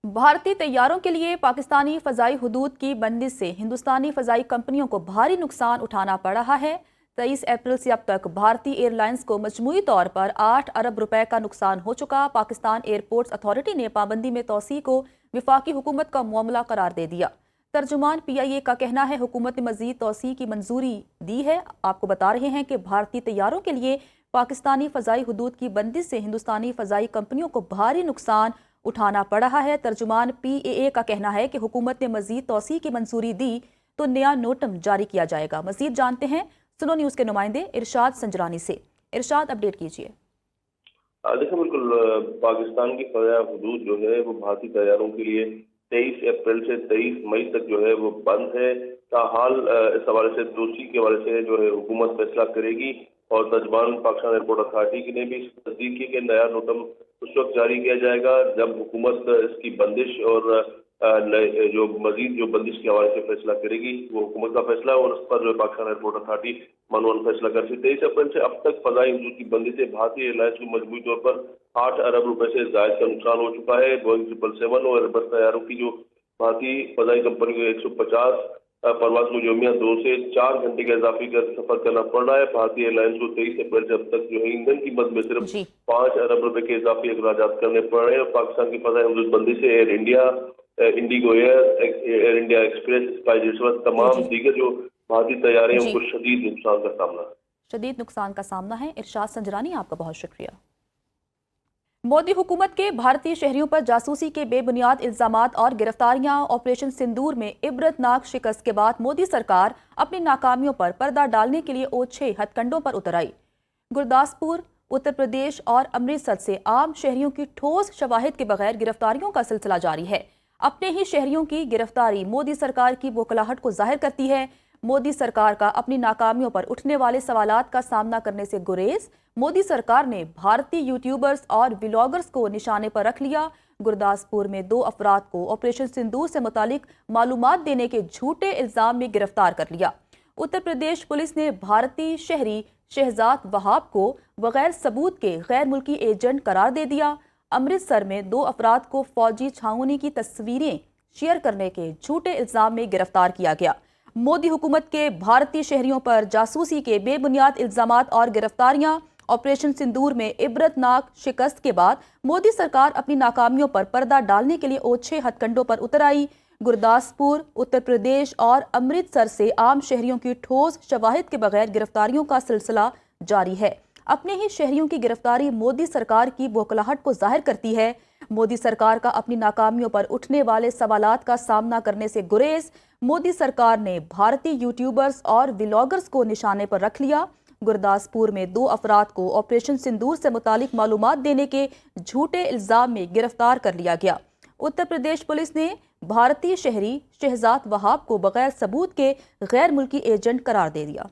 भारतीय तैयारों के लिए पाकिस्तानी फ़ज़ाई हुदूद की बंदिश से हिंदुस्तानी फ़ज़ाई कंपनियों को भारी नुकसान उठाना पड़ रहा है। 23 अप्रैल से अब तक भारतीय एयरलाइंस को मजमूई तौर पर 8 अरब रुपए का नुकसान हो चुका। पाकिस्तान एयरपोर्ट्स अथॉरिटी ने पाबंदी में तोसी को विफाकी हुकूमत का मामला करार दे दिया। तर्जुमान PIA का कहना है हुकूमत ने मजीद तोसी की मंजूरी दी है। आपको बता रहे हैं कि भारतीय तैयारों के लिए पाकिस्तानी फ़ज़ाई हुदूद की बंदिश से हिंदुस्तानी फ़ज़ाई कंपनियों को भारी नुकसान उठाना पड़ रहा है। तर्जुमान PAA का कहना है कि हुकूमत ने मजीद तोसी की मंजूरी दी तो नया नोटम जारी किया जाएगा। मजीद जानते हैं सुनो न्यूज़ के नुमाइंदे इरशाद संजरानी से। इरशाद, अपडेट कीजिए। देखिए, बिल्कुल पाकिस्तान की फ़ज़ाई हुदूद जो है वो भारतीय तैयारों के लिए 23 अप्रैल से 23 मई तक जो है वो बंद है। ताहाल इस हवाले से दोषी के हवाले से जो है हुकूमत फैसला करेगी और तर्जुमान पाकिस्तान एयरपोर्ट अथॉरिटी ने भी तस्दीक की कि नया नोटम उस वक्त जारी किया जाएगा जब हुकूमत इसकी बंदिश और जो मजीद जो बंदिश के हवाले से फैसला करेगी। वो हुकूमत का फैसला और उस पर जो पाकिस्तान एयरपोर्ट अथॉरिटी मनवन फैसला कर सकती है। 23 अप्रैल से अब तक फ़ज़ाई हुदूद की बंदिश से भारतीय एयरलाइंस को मजमूई तौर पर 8 अरब रुपए से जायद का नुकसान हो चुका है। बोइंग 777 और एयरबस तैयारों की जो भारतीय फ़ज़ाई कंपनी को 150 परवाज को योमिया 2 से 4 घंटे का इजाफी कर सफर करना पड़ रहा है। भारतीय एयरलाइंस को 23 अप्रैल से अब तक जो है ईंधन की कीमत में सिर्फ 5 अरब रुपए के इजाफी अखराजात करने पड़ रहे हैं। और पाकिस्तान की फ़ज़ाई हुदूद बंदी से air India, Indigo air India express, spice तमाम दीगर जो भारतीय तैयारियों को शदीद नुकसान का सामना है। इरशाद संजरानी, आपका बहुत शुक्रिया। मोदी हुकूमत के भारतीय शहरियों पर जासूसी के बेबुनियाद इल्जामात और गिरफ्तारियां। ऑपरेशन सिंदूर में इबरतनाक शिकस्त के बाद मोदी सरकार अपनी नाकामियों पर पर्दा डालने के लिए ओछे हथकंडों पर उतर आई। गुरदासपुर, उत्तर प्रदेश और अमृतसर से आम शहरियों की ठोस शवाहिद के बगैर गिरफ्तारियों का सिलसिला जारी है। अपने ही शहरियों की गिरफ्तारी मोदी सरकार की बौखलाहट को जाहिर करती है। मोदी सरकार का अपनी नाकामियों पर उठने वाले सवालात का सामना करने से गुरेज। मोदी सरकार ने भारतीय यूट्यूबर्स और व्लॉगर्स को निशाने पर रख लिया। गुरदासपुर में 2 अफराद को ऑपरेशन सिंदूर से मुतालिक मालूमात देने के झूठे इल्जाम में गिरफ्तार कर लिया। उत्तर प्रदेश पुलिस ने भारतीय शहरी शहजाद वहाब को बगैर सबूत के गैर मुल्की एजेंट करार दे दिया। अमृतसर में 2 अफराद को फौजी छावनी की तस्वीरें शेयर करने के झूठे इल्जाम में गिरफ्तार किया गया। मोदी हुकूमत के भारतीय शहरियों पर जासूसी के बेबुनियाद इल्जामात और गिरफ्तारियां। ऑपरेशन सिंदूर में इबरतनाक शिकस्त के बाद मोदी सरकार अपनी नाकामियों पर पर्दा डालने के लिए ओछे हथकंडों पर उतर आई। गुरदासपुर, उत्तर प्रदेश और अमृतसर से आम शहरियों की ठोस शवाहिद के बगैर गिरफ्तारियों का सिलसिला जारी है। अपने ही शहरियों की गिरफ्तारी मोदी सरकार की बौखलाहट को जाहिर करती है। मोदी सरकार का अपनी नाकामियों पर उठने वाले सवालात का सामना करने से गुरेज। मोदी सरकार ने भारतीय यूट्यूबर्स और व्लॉगर्स को निशाने पर रख लिया। गुरदासपुर में 2 अफराद को ऑपरेशन सिंदूर से मुतालिक मालूमात देने के झूठे इल्जाम में गिरफ्तार कर लिया गया। उत्तर प्रदेश पुलिस ने भारतीय शहरी शहजाद वहाब को बगैर सबूत के गैर मुल्की एजेंट करार दे दिया।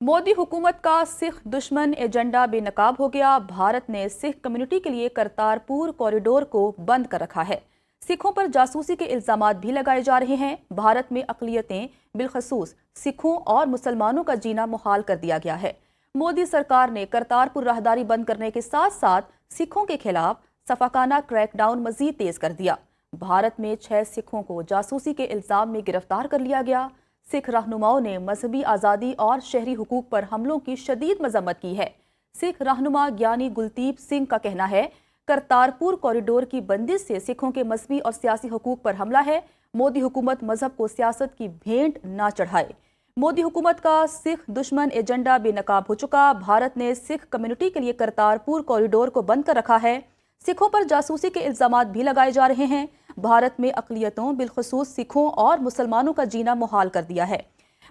मोदी हुकूमत का सिख दुश्मन एजेंडा बेनकाब हो गया। भारत ने सिख कम्युनिटी के लिए करतारपुर कॉरिडोर को बंद कर रखा है। सिखों पर जासूसी के इल्जामात भी लगाए जा रहे हैं। भारत में अक़लियतें बिलखसूस सिखों और मुसलमानों का जीना मुहाल कर दिया गया है। मोदी सरकार ने करतारपुर राहदारी बंद करने के साथ साथ सिखों के खिलाफ सफाकाना क्रैकडाउन मजीद तेज कर दिया। भारत में 6 सिखों को जासूसी के इल्जाम में गिरफ्तार कर लिया गया। सिख रहनुमाओं ने मजहबी आज़ादी और शहरी हुकूक पर हमलों की शदीद मजम्मत की है। सिख रहनुमा ज्ञानी गुलदीप सिंह का कहना है करतारपुर कॉरिडोर की बंदिश से सिखों के मजहबी और सियासी हुकूक पर हमला है। मोदी हुकूमत मजहब को सियासत की भेंट ना चढ़ाए। मोदी हुकूमत का सिख दुश्मन एजेंडा बेनकाब हो चुका। भारत ने सिख कम्युनिटी के लिए करतारपुर कॉरिडोर को बंद कर रखा है। सिखों पर जासूसी के इल्जामात भी लगाए जा रहे हैं। भारत में अक़लियतों बिलखसूस सिखों और मुसलमानों का जीना मुहाल कर दिया है।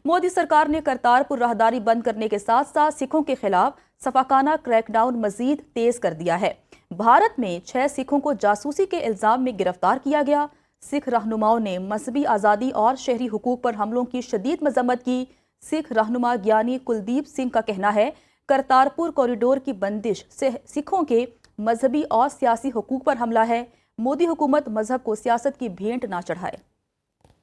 मोदी सरकार ने करतारपुर राहदारी बंद करने के साथ साथ सिखों के खिलाफ सफाकाना क्रैकडाउन मजीद तेज कर दिया है। भारत में 6 सिखों को जासूसी के इल्जाम में गिरफ्तार किया गया। सिख रहनुमाओं ने मजहबी आज़ादी और शहरी हुकूक पर हमलों की शदीद मजम्मत की। सिख रहनुमा ज्ञानी कुलदीप सिंह का कहना है करतारपुर कॉरिडोर की बंदिश से सिखों के मजहबी और सियासी हुकूक पर हमला है। मोदी हुकूमत मजहब को सियासत की भेंट ना चढ़ाए।